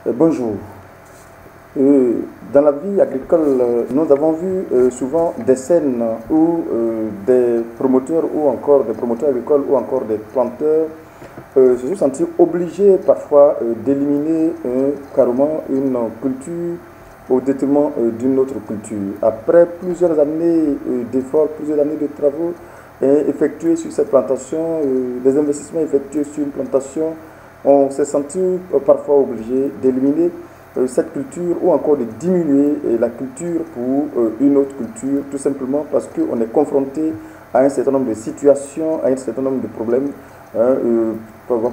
Bonjour. Dans la vie agricole, nous avons vu souvent des scènes où des promoteurs ou encore des promoteurs agricoles ou encore des planteurs se sont sentis obligés parfois d'éliminer carrément une culture au détriment d'une autre culture. Après plusieurs années d'efforts, plusieurs années de travaux effectués sur cette plantation, des investissements effectués sur une plantation, on s'est senti parfois obligé d'éliminer cette culture ou encore de diminuer la culture pour une autre culture, tout simplement parce qu'on est confronté à un certain nombre de situations, à un certain nombre de problèmes.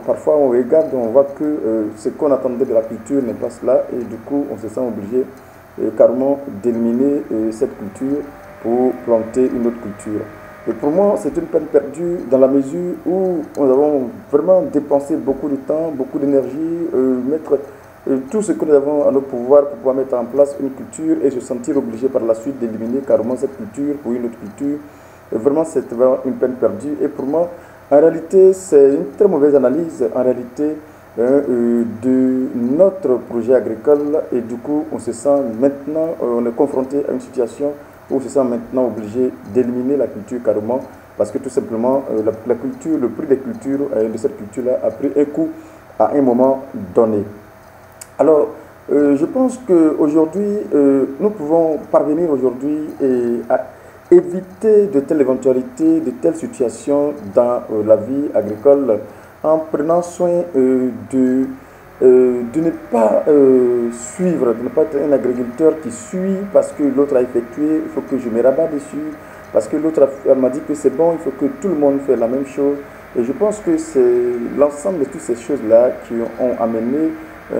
Parfois on regarde, on voit que ce qu'on attendait de la culture n'est pas cela et du coup on se sent obligé carrément d'éliminer cette culture pour planter une autre culture. Et pour moi, c'est une peine perdue dans la mesure où nous avons vraiment dépensé beaucoup de temps, beaucoup d'énergie, mettre tout ce que nous avons à notre pouvoir pour pouvoir mettre en place une culture et se sentir obligé par la suite d'éliminer carrément cette culture pour une autre culture. Et vraiment, c'est vraiment une peine perdue. Et pour moi, en réalité, c'est une très mauvaise analyse en réalité de notre projet agricole. Et du coup, on se sent maintenant, on est confronté à une situation où on se sent maintenant obligé d'éliminer la culture carrément parce que tout simplement, la culture, le prix des cultures, de cette culture-là a pris un coup à un moment donné. Alors, je pense qu'aujourd'hui, nous pouvons parvenir aujourd'hui à éviter de telles éventualités, de telles situations dans la vie agricole en prenant soin de ne pas suivre, de ne pas être un agriculteur qui suit parce que l'autre a effectué, il faut que je me rabats dessus, parce que l'autre m'a dit que c'est bon, il faut que tout le monde fasse la même chose. Et je pense que c'est l'ensemble de toutes ces choses-là qui ont amené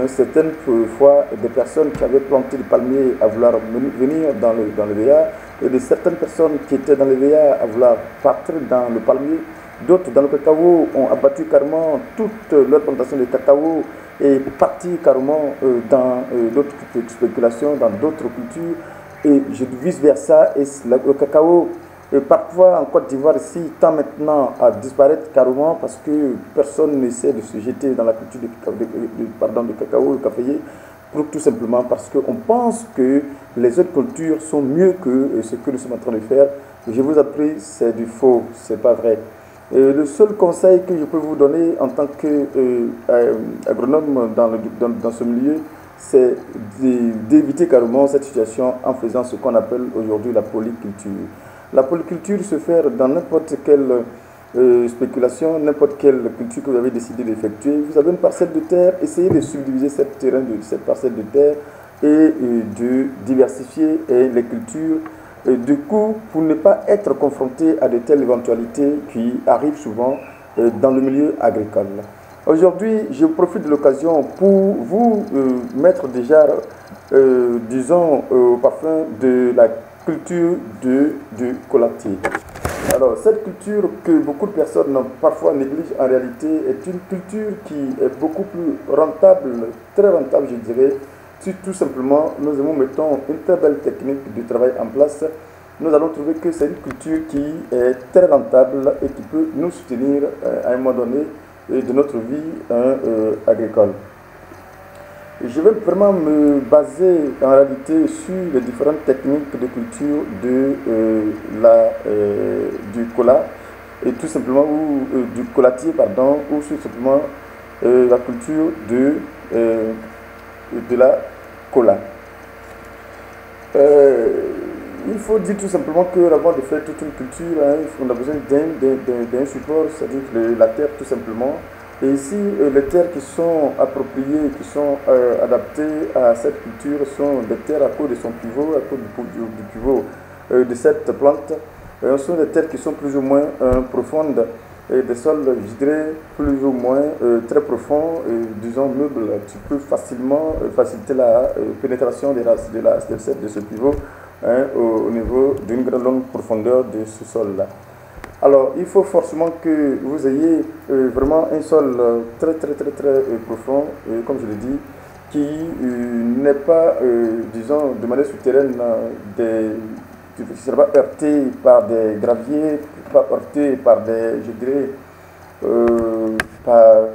certaines fois des personnes qui avaient planté des palmiers à vouloir venir dans le VA et de certaines personnes qui étaient dans le VA à vouloir partir dans le palmier. D'autres dans le cacao ont abattu carrément toute leur plantation de cacao et parti carrément dans d'autres spéculations, dans d'autres cultures et je vice-versa. Et le cacao parfois en Côte d'Ivoire ici tend maintenant à disparaître carrément parce que personne n'essaie de se jeter dans la culture de cacao, de caféier, tout simplement parce qu'on pense que les autres cultures sont mieux que ce que nous sommes en train de faire. Je vous appris, c'est du faux, c'est pas vrai. Le seul conseil que je peux vous donner en tant qu'agronome dans ce milieu, c'est d'éviter carrément cette situation en faisant ce qu'on appelle aujourd'hui la polyculture. La polyculture se fait dans n'importe quelle spéculation, n'importe quelle culture que vous avez décidé d'effectuer. Vous avez une parcelle de terre, essayez de subdiviser cette parcelle de terre et de diversifier les cultures. Du coup, pour ne pas être confronté à de telles éventualités qui arrivent souvent dans le milieu agricole. Aujourd'hui, je profite de l'occasion pour vous mettre déjà, disons, au parfum de la culture du colatier. Alors, cette culture que beaucoup de personnes parfois négligent en réalité est une culture qui est beaucoup plus rentable, très rentable, je dirais. Si tout simplement nous mettons une très belle technique de travail en place, nous allons trouver que c'est une culture qui est très rentable et qui peut nous soutenir à un moment donné de notre vie agricole. Je vais vraiment me baser en réalité sur les différentes techniques de culture du cola et tout simplement du colatier pardon ou tout simplement la culture de la cola. Il faut dire tout simplement que avant de faire toute une culture, on a besoin d'un support, c'est-à-dire la terre tout simplement. Et ici, les terres qui sont appropriées, qui sont adaptées à cette culture sont des terres à cause de son pivot, à cause du pivot de cette plante. Ce sont des terres qui sont plus ou moins profondes et des sols, je dirais, plus ou moins très profonds, disons meubles, qui peuvent facilement faciliter la pénétration de ce pivot au niveau d'une grande longue profondeur de ce sol-là. Alors, il faut forcément que vous ayez vraiment un sol très profond, comme je l'ai dit, qui n'est pas, disons, de manière souterraine, qui ne sera pas heurté par des graviers, pas heurté par des, je dirais, par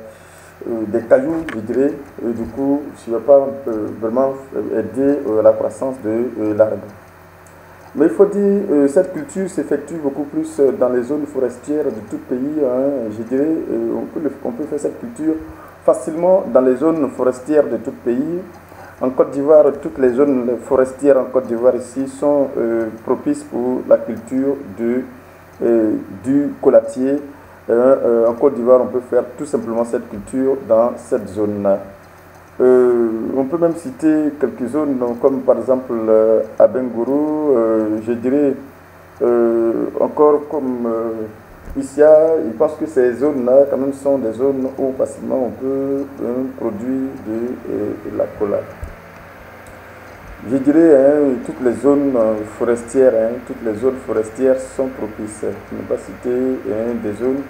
des cailloux, je dirais, du coup, je ne vais pas vraiment aider la croissance de l'arbre. Mais il faut dire, cette culture s'effectue beaucoup plus dans les zones forestières de tout pays. Hein, je dirais, on peut faire cette culture facilement dans les zones forestières de tout pays. En Côte d'Ivoire, toutes les zones forestières en Côte d'Ivoire ici sont propices pour la culture du collatier. En Côte d'Ivoire, on peut faire tout simplement cette culture dans cette zone-là. On peut même citer quelques zones comme par exemple à Bengourou, je dirais encore comme Issia. Je pense que ces zones-là quand même sont des zones où facilement on peut produire de la cola. Je dirais toutes les zones forestières, toutes les zones forestières sont propices. Je ne vais pas citer des zones.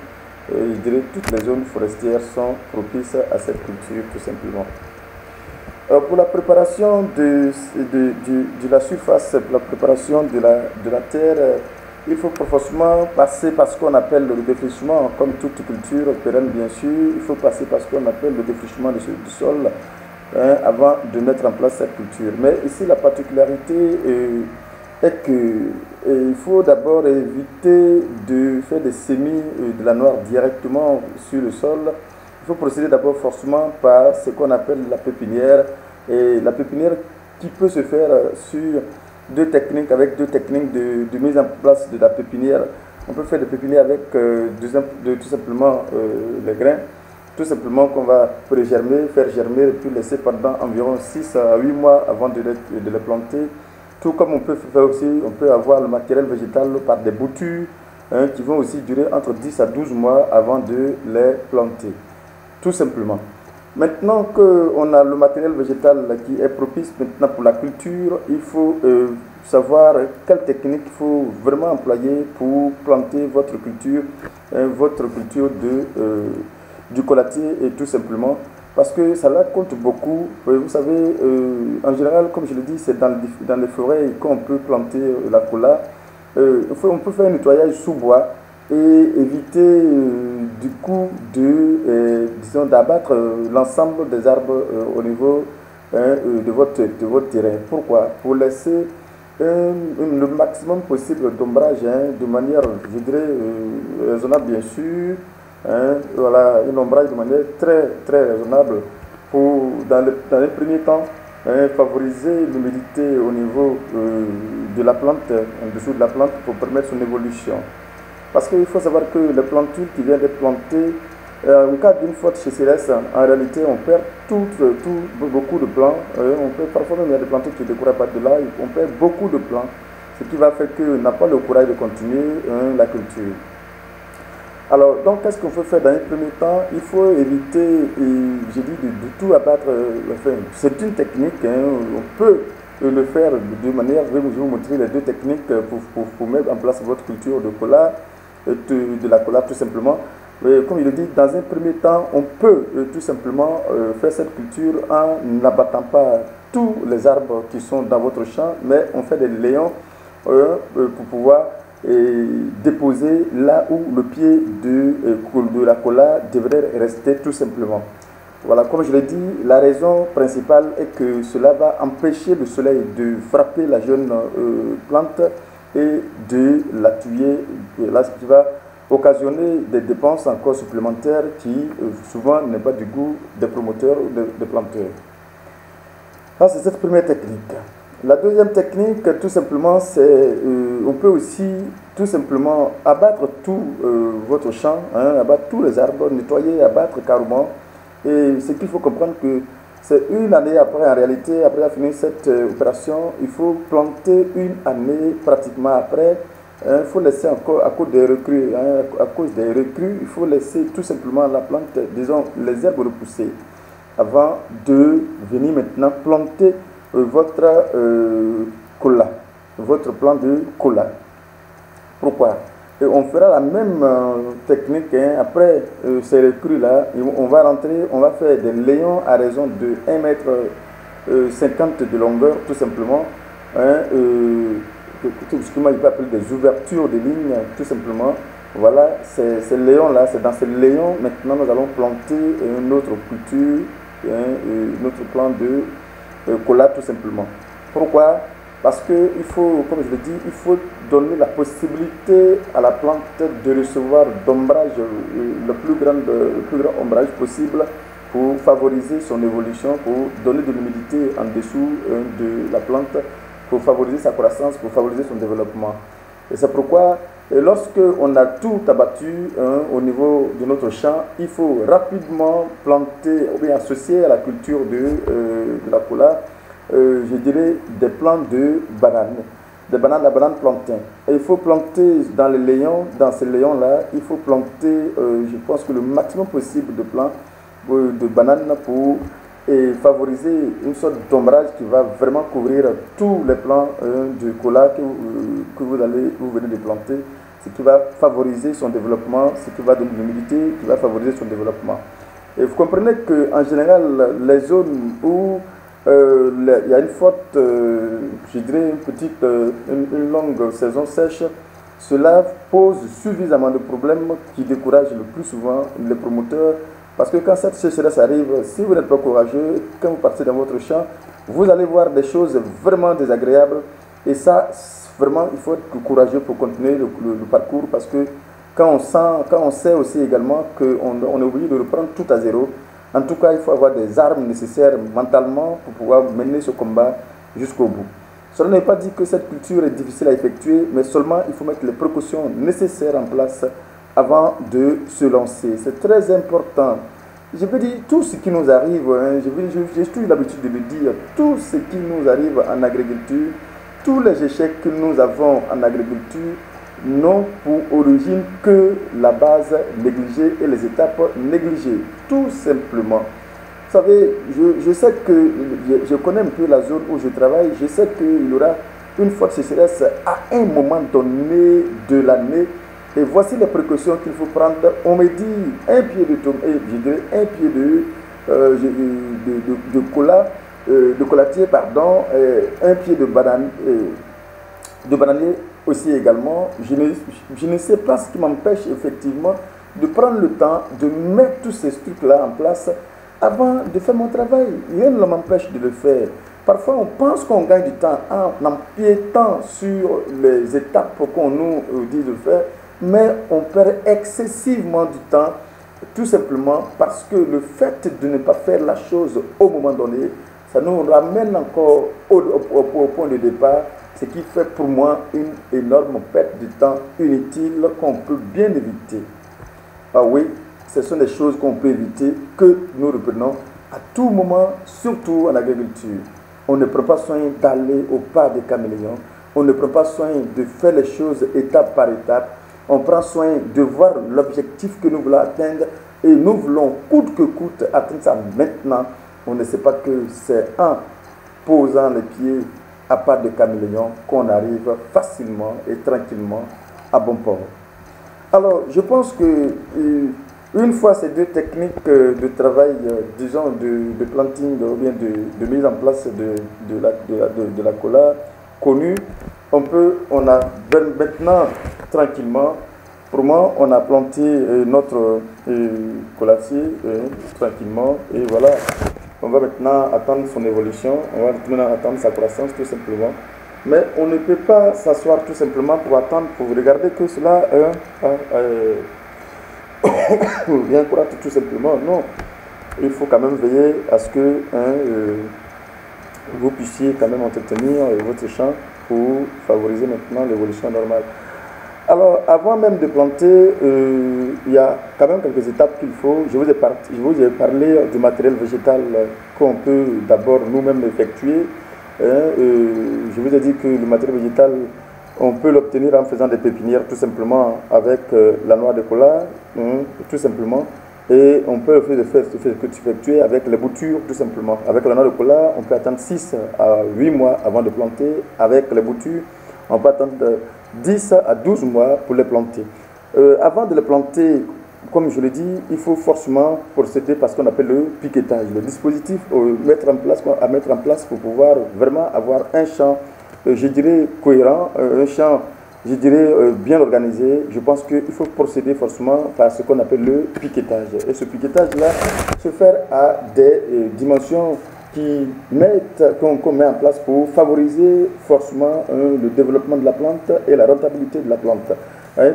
Je dirais toutes les zones forestières sont propices à cette culture tout simplement. Pour la préparation de la surface, pour la préparation de la terre, il faut forcément passer par ce qu'on appelle le défrichement, comme toute culture pérenne bien sûr. Il faut passer par ce qu'on appelle le défrichement du sol avant de mettre en place cette culture. Mais ici, la particularité est qu'il faut d'abord éviter de faire des semis de la noire directement sur le sol. Il faut procéder d'abord forcément par ce qu'on appelle la pépinière. Et la pépinière qui peut se faire sur deux techniques, avec deux techniques de mise en place de la pépinière. On peut faire des pépinières avec tout simplement les grains, tout simplement qu'on va pré-germer, faire germer et puis laisser pendant environ 6 à 8 mois avant de les planter. Tout comme on peut faire aussi, on peut avoir le matériel végétal par des boutures qui vont aussi durer entre 10 à 12 mois avant de les planter. Tout simplement. Maintenant qu'on a le matériel végétal qui est propice maintenant pour la culture, il faut savoir quelle technique il faut vraiment employer pour planter votre culture du collatier et tout simplement. Parce que ça là compte beaucoup. Vous savez, en général, comme je le dis, c'est dans les forêts qu'on peut planter la cola. On peut faire un nettoyage sous bois et éviter du coup disons d'abattre l'ensemble des arbres au niveau de votre terrain. Pourquoi? Pour laisser le maximum possible d'ombrage de manière, je dirais, raisonnable bien sûr. Voilà, un ombrage de manière très très raisonnable pour, dans les premiers temps, favoriser l'humidité au niveau de la plante, en dessous de la plante, pour permettre son évolution. Parce qu'il faut savoir que les plantures qui viennent d'être plantées, en cas d'une forte sécheresse, en réalité, on perd beaucoup de plants. Parfois même, il y a des plantures qui ne découragent pas de là, on perd beaucoup de plants, ce qui va faire qu'on n'a pas le courage de continuer la culture. Alors, donc, qu'est-ce qu'on peut faire dans un premier temps? Il faut éviter, j'ai dit, de tout abattre. C'est une technique, on peut le faire de manière, je vais vous montrer les deux techniques pour mettre en place votre culture de cola, de la cola tout simplement. Comme je le dis, dans un premier temps, on peut tout simplement faire cette culture en n'abattant pas tous les arbres qui sont dans votre champ, mais on fait des layons pour pouvoir déposer là où le pied de la cola devrait rester tout simplement. Voilà, comme je l'ai dit, la raison principale est que cela va empêcher le soleil de frapper la jeune plante et de la tuer, là, ce qui va occasionner des dépenses encore supplémentaires qui souvent n'est pas du goût des promoteurs ou des planteurs. Ça, c'est cette première technique. La deuxième technique, tout simplement, c'est on peut aussi tout simplement abattre tout votre champ, abattre tous les arbres, nettoyer, abattre carrément. Et ce qu'il faut comprendre que c'est une année après, en réalité, après avoir fini cette opération, il faut planter une année pratiquement après. Il faut laisser encore, à cause des recrues, il faut laisser tout simplement la plante, disons, les herbes repousser avant de venir maintenant planter votre cola, votre plant de cola. Pourquoi? Et on fera la même technique après ces recrues-là. On va rentrer, on va faire des layons à raison de 1,50 m de longueur, tout simplement. Ce que moi je peux appeler des ouvertures de lignes, tout simplement. Voilà, ces léons-là, c'est dans ces léons, maintenant nous allons planter une autre culture, un autre plan de cola tout simplement. Pourquoi? Parce qu'il faut, comme je l'ai dit, il faut donner la possibilité à la plante de recevoir d'ombrage, le plus grand ombrage possible pour favoriser son évolution, pour donner de l'humidité en dessous de la plante, pour favoriser sa croissance, pour favoriser son développement. Et c'est pourquoi, lorsque on a tout abattu au niveau de notre champ, il faut rapidement planter ou bien associer à la culture de la cola, je dirais des plants de bananes, des bananes, la banane plantain. Et il faut planter dans les léons, dans ces léons-là, il faut planter, je pense que le maximum possible de plants de bananes pour favoriser une sorte d'ombrage qui va vraiment couvrir tous les plants de cola que vous venez de planter, ce qui va favoriser son développement, ce qui va donner de l'humidité, qui va favoriser son développement. Et vous comprenez qu'en général, les zones où il y a une forte, je dirais une longue saison sèche, cela pose suffisamment de problèmes qui découragent le plus souvent les promoteurs. Parce que quand cette sécheresse arrive, si vous n'êtes pas courageux, quand vous partez dans votre champ, vous allez voir des choses vraiment désagréables. Et ça, vraiment, il faut être courageux pour continuer le parcours. Parce que quand on sait aussi également qu'on est obligé de reprendre tout à zéro, en tout cas, il faut avoir des armes nécessaires mentalement pour pouvoir mener ce combat jusqu'au bout. Cela n'est pas dit que cette culture est difficile à effectuer, mais seulement il faut mettre les précautions nécessaires en place avant de se lancer. C'est très important. Je peux dire, tout ce qui nous arrive, j'ai toujours l'habitude de le dire, tout ce qui nous arrive en agriculture, tous les échecs que nous avons en agriculture n'ont pour origine que la base négligée et les étapes négligées, tout simplement. Vous savez, je sais que, je connais un peu la zone où je travaille, je sais qu'il y aura une forte sécheresse à un moment donné de l'année. Et voici les précautions qu'il faut prendre. On me dit un pied de tomate, je dirais un pied de colatier, pardon, un pied de banane, de bananier aussi également. Je ne sais pas ce qui m'empêche effectivement de prendre le temps de mettre tous ces trucs-là en place avant de faire mon travail. Rien ne m'empêche de le faire. Parfois, on pense qu'on gagne du temps en empiétant sur les étapes qu'on nous dit de faire. Mais on perd excessivement du temps, tout simplement parce que le fait de ne pas faire la chose au moment donné, ça nous ramène encore au point de départ, ce qui fait pour moi une énorme perte de temps inutile qu'on peut bien éviter. Ah oui, ce sont des choses qu'on peut éviter, que nous reprenons à tout moment, surtout en agriculture. On ne prend pas soin d'aller au pas des caméléons, on ne prend pas soin de faire les choses étape par étape. On prend soin de voir l'objectif que nous voulons atteindre et nous voulons coûte que coûte atteindre ça maintenant. On ne sait pas que c'est en posant les pieds à pas de caméléon qu'on arrive facilement et tranquillement à bon port. Alors, je pense que une fois ces deux techniques de travail, disons de planting ou bien de mise en place de la cola connues, on a maintenant tranquillement, pour moi, on a planté notre colatier tranquillement et voilà, on va maintenant attendre son évolution, on va maintenant attendre sa croissance tout simplement. Mais on ne peut pas s'asseoir tout simplement pour attendre, pour regarder que cela vient croître tout simplement. Non, il faut quand même veiller à ce que vous puissiez quand même entretenir votre champ pour favoriser maintenant l'évolution normale. Alors, avant même de planter, il y a quand même quelques étapes qu'il faut. Je vous ai parlé du matériel végétal qu'on peut d'abord nous-mêmes effectuer. Je vous ai dit que le matériel végétal, on peut l'obtenir en faisant des pépinières tout simplement avec la noix de cola, tout simplement. Et on peut effectuer avec les boutures tout simplement. Avec la noix de cola, on peut attendre 6 à 8 mois avant de planter. Avec les boutures, on peut attendre 10 à 12 mois pour les planter. Avant de les planter, comme je l'ai dit, il faut forcément procéder par ce qu'on appelle le piquetage. Le dispositif à mettre en place pour pouvoir vraiment avoir un champ, je dirais, cohérent, un champ je dirais, bien organisé, je pense qu'il faut procéder forcément par ce qu'on appelle le piquetage. Et ce piquetage-là se fait à des dimensions qu'on met en place pour favoriser forcément le développement de la plante et la rentabilité de la plante.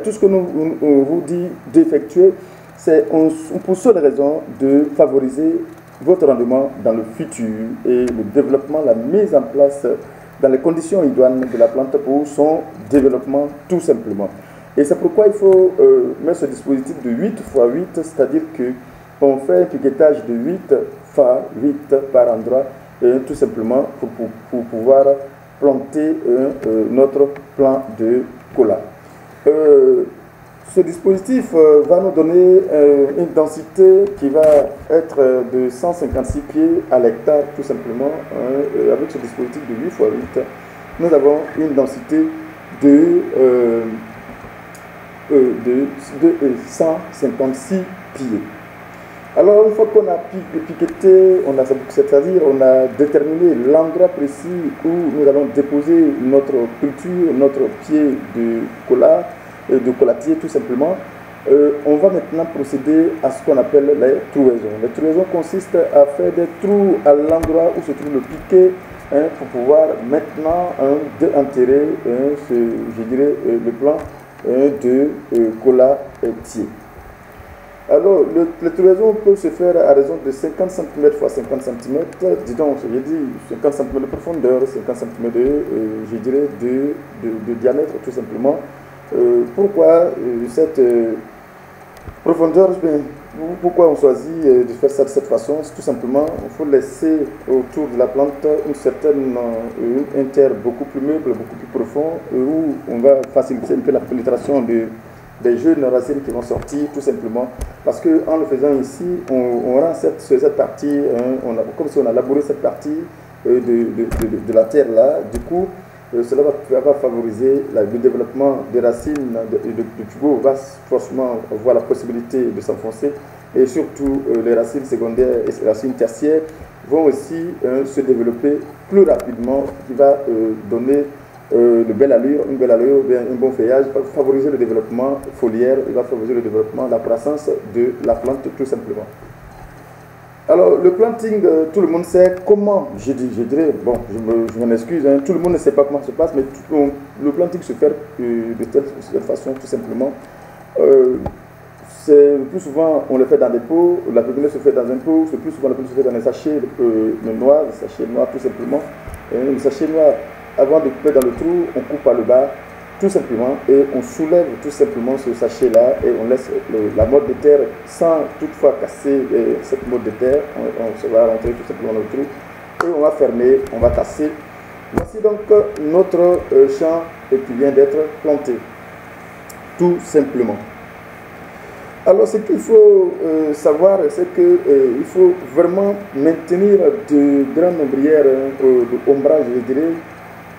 Tout ce que on vous dit d'effectuer, c'est pour seule raison de favoriser votre rendement dans le futur et le développement, la mise en place dans les conditions idoines de la plante pour son développement tout simplement. Et c'est pourquoi il faut mettre ce dispositif de 8 x 8, c'est-à-dire qu'on fait un piquetage de 8 x 8 par endroit, tout simplement pour pouvoir planter notre plant de cola. Ce dispositif va nous donner une densité qui va être de 156 pieds à l'hectare, tout simplement. Avec ce dispositif de 8 x 8, nous avons une densité de 156 pieds. Alors, une fois qu'on a piqueté, c'est-à-dire on a déterminé l'endroit précis où nous allons déposer notre culture, notre pied de cola, de colatier tout simplement, on va maintenant procéder à ce qu'on appelle les trouaisons. Les trouaisons consistent à faire des trous à l'endroit où se trouve le piquet pour pouvoir maintenant enterrer je dirais, le plant de colatier. Alors, les trouaisons peuvent se faire à raison de 50 cm x 50 cm, disons, j'ai dit 50 cm de profondeur, 50 cm je dirais, de diamètre tout simplement. Pourquoi cette profondeur, pourquoi on choisit de faire ça de cette façon? C'est tout simplement, il faut laisser autour de la plante une certaine terre beaucoup plus meuble, beaucoup plus profond, où on va faciliter un peu la pénétration des jeunes racines qui vont sortir tout simplement. Parce qu'en le faisant ici, on rend cette partie, comme si on a labouré cette partie de la terre là. Du coup, cela va favoriser le développement des racines du tubo, va forcément avoir la possibilité de s'enfoncer, et surtout les racines secondaires et les racines tertiaires vont aussi se développer plus rapidement, qui va donner une belle allure, un bon feuillage, va favoriser le développement foliaire, il va favoriser le développement, la croissance de la plante tout simplement. Alors, le planting, tout le monde sait comment, je dirais, bon, je m'en excuse, tout le monde ne sait pas comment ça se passe, mais le planting se fait de cette façon, tout simplement. Le plus souvent, on le fait dans des pots, la pépinière se fait dans un pot, le plus souvent, le se fait dans un sachet noir, tout simplement. Le sachet noir, avant de couper dans le trou, on coupe par le bas, tout simplement, et on soulève tout simplement ce sachet-là et on laisse la motte de terre sans toutefois casser cette motte de terre. On va rentrer tout simplement dans le trou et on va fermer, on va tasser. Voici donc notre champ qui vient d'être planté, tout simplement. Alors ce qu'il faut savoir, c'est qu'il faut vraiment maintenir de grandes ombrières, d'ombrage, je dirais,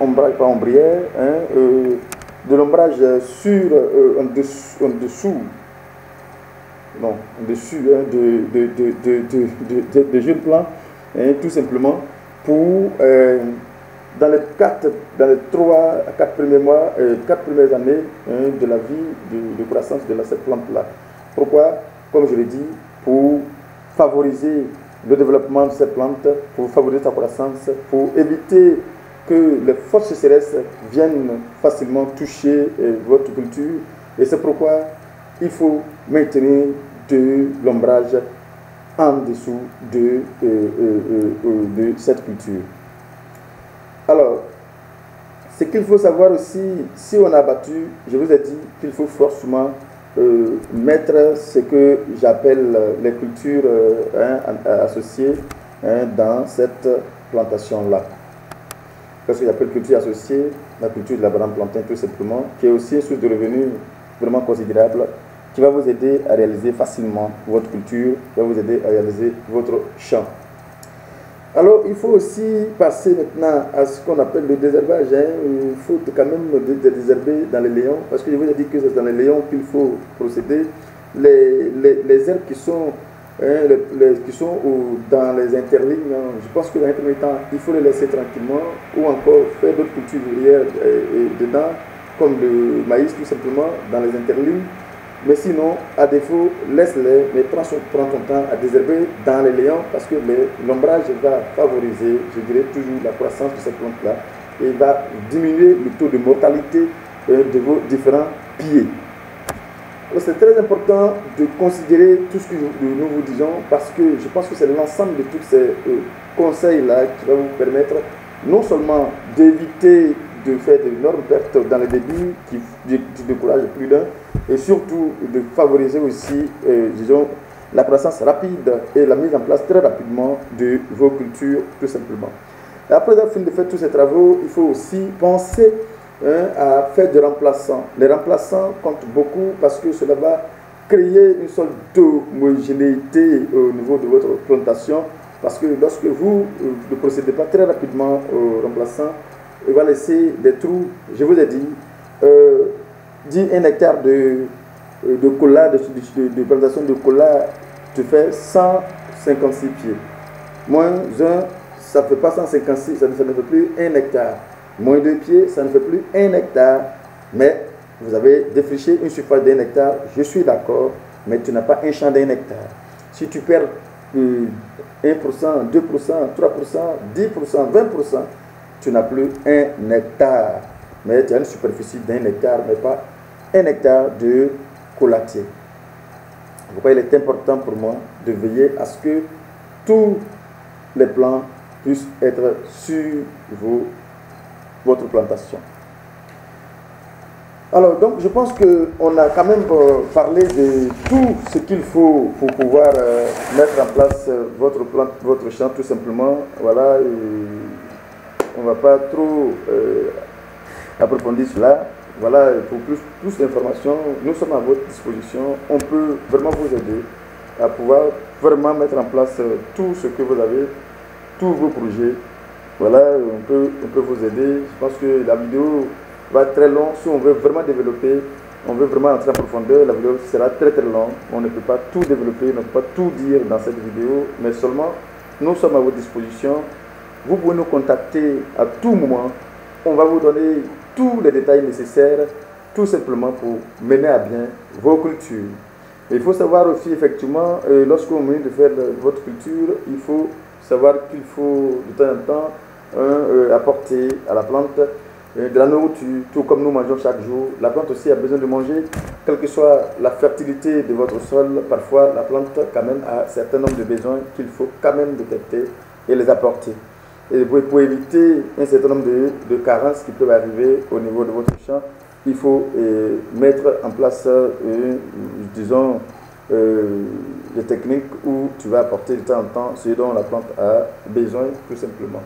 ombrage pas ombrière, de l'ombrage sur, en dessous de jeunes plants, tout simplement, pour dans les 3 à 4 premiers mois, 4 premières années de la vie de croissance de cette plante-là. Pourquoi? Comme je l'ai dit, pour favoriser le développement de cette plante, pour favoriser sa croissance, pour éviter que les fortes sécheresses viennent facilement toucher votre culture. Et c'est pourquoi il faut maintenir de l'ombrage en dessous de cette culture. Alors, ce qu'il faut savoir aussi, si on a abattu, je vous ai dit qu'il faut forcément mettre ce que j'appelle les cultures associées dans cette plantation-là. Parce qu'il y a une culture associée, la culture de la banane plantain tout simplement, qui est aussi une source de revenus vraiment considérable, qui va vous aider à réaliser facilement votre culture, qui va vous aider à réaliser votre champ. Alors, il faut aussi passer maintenant à ce qu'on appelle le désherbage. Il faut quand même désherber dans les layons, parce que je vous ai dit que c'est dans les layons qu'il faut procéder. Les herbes qui sont dans les interlignes, je pense que dans un premier temps, il faut les laisser tranquillement, ou encore faire d'autres cultures ouvrières dedans, comme le maïs tout simplement dans les interlignes. Mais sinon, à défaut, laisse-les, mais prends ton temps à désherber dans les layons parce que l'ombrage va favoriser, je dirais, toujours la croissance de cette plante-là et va diminuer le taux de mortalité de vos différents pieds. C'est très important de considérer tout ce que nous vous disons parce que je pense que c'est l'ensemble de tous ces conseils-là qui va vous permettre non seulement d'éviter de faire d'énormes pertes dans les débuts qui découragent plus d'un et surtout de favoriser aussi, disons, la croissance rapide et la mise en place très rapidement de vos cultures tout simplement. Et après avoir fini de faire tous ces travaux, il faut aussi penser à faire des remplaçants. Les remplaçants comptent beaucoup parce que cela va créer une sorte d'homogénéité au niveau de votre plantation. Parce que lorsque vous ne procédez pas très rapidement au remplaçant, il va laisser des trous. Je vous ai dit, 1 hectare de cola, de plantation de cola, te fait 156 pieds. Moins 1, ça ne fait pas 156, ça ne fait plus 1 hectare. Moins 2 pieds, ça ne fait plus 1 hectare. Mais vous avez défriché une surface d'1 hectare, je suis d'accord, mais tu n'as pas un champ d'1 hectare. Si tu perds 1%, 2%, 3%, 10%, 20%, tu n'as plus 1 hectare. Mais tu as une superficie d'1 hectare, mais pas 1 hectare de colatier. Pourquoi il est important pour moi de veiller à ce que tous les plants puissent être sur votre plantation. Alors, donc, je pense qu'on a quand même parlé de tout ce qu'il faut pour pouvoir mettre en place votre champ, tout simplement. Voilà, on ne va pas trop approfondir cela. Voilà, pour plus d'informations, nous sommes à votre disposition. On peut vraiment vous aider à pouvoir vraiment mettre en place tout ce que vous avez, tous vos projets. Voilà, on peut vous aider. Je pense que la vidéo va être très longue. Si on veut vraiment développer, on veut vraiment entrer en profondeur, la vidéo sera très longue. On ne peut pas tout développer, on ne peut pas tout dire dans cette vidéo, mais seulement nous sommes à votre disposition. Vous pouvez nous contacter à tout moment. On va vous donner tous les détails nécessaires, tout simplement pour mener à bien vos cultures. Et il faut savoir aussi, effectivement, lorsque vous venez de faire votre culture, il faut savoir qu'il faut de temps en temps apporter à la plante de la nourriture, tout comme nous mangeons chaque jour. La plante aussi a besoin de manger, quelle que soit la fertilité de votre sol. Parfois, la plante quand même a un certain nombre de besoins qu'il faut quand même détecter et les apporter. Et pour éviter un certain nombre de carences qui peuvent arriver au niveau de votre champ, il faut mettre en place, disons, des techniques où tu vas apporter de temps en temps ce dont la plante a besoin, tout simplement.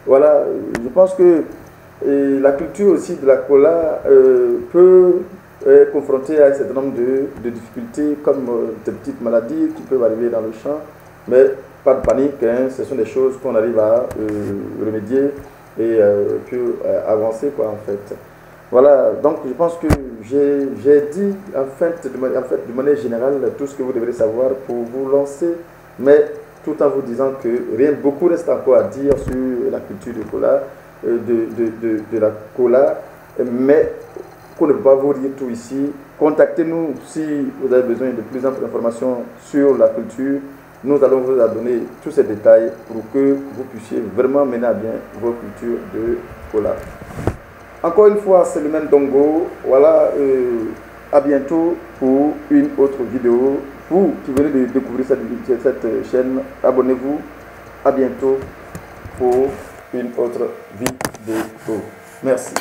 Voilà, je pense que la culture aussi de la cola peut être confrontée à un certain nombre de difficultés, comme des petites maladies qui peuvent arriver dans le champ, mais pas de panique, hein, ce sont des choses qu'on arrive à remédier et puis avancer, quoi, en fait. Voilà, donc je pense que j'ai dit en fait, de manière générale tout ce que vous devrez savoir pour vous lancer, mais tout en vous disant que beaucoup reste encore à dire sur la culture de cola, de la cola, mais qu'on ne peut pas vous dire tout ici. Contactez-nous si vous avez besoin de plus d'informations sur la culture. Nous allons vous donner tous ces détails pour que vous puissiez vraiment mener à bien vos cultures de cola. Encore une fois, c'est le même Dongo. Voilà, à bientôt pour une autre vidéo. Vous qui venez de découvrir cette chaîne, abonnez-vous. À bientôt pour une autre vidéo. Merci.